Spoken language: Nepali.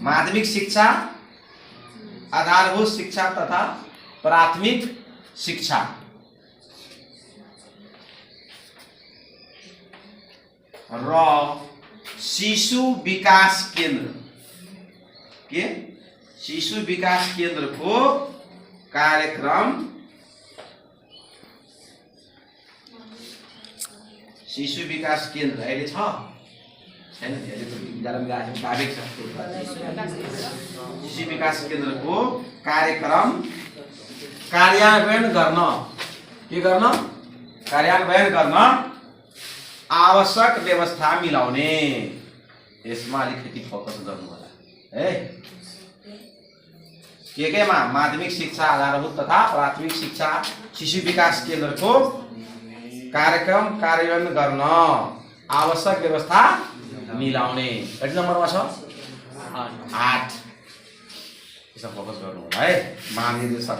माध्यमिक शिक्षा, आधारभूत शिक्षा तथा प्राथमिक शिक्षा। र शिशु विकास केन्द्र के शिशु विकास केन्द्र को कार्यक्रम शिशु विकास केन्द्र अहिले छ छैन शिशु विकास केन्द्र को कार्यक्रम कार्यान्वयन गर्न के गर्न कार्यान्वयन गर्न आवश्यक व्यवस्था मिलाउने। यसमा अलिकति फोकस गर्नु होला है। केमा माध्यमिक शिक्षा, आधारभूत तथा प्राथमिक शिक्षा शिशु विकास केन्द्र को कार्यक्रम कार्यान्वयन गर्न आवश्यक व्यवस्था मिलाउने। कति नम्बरमा छ 8। यसमा फोकस गर्नु होला है। महानिर्देशक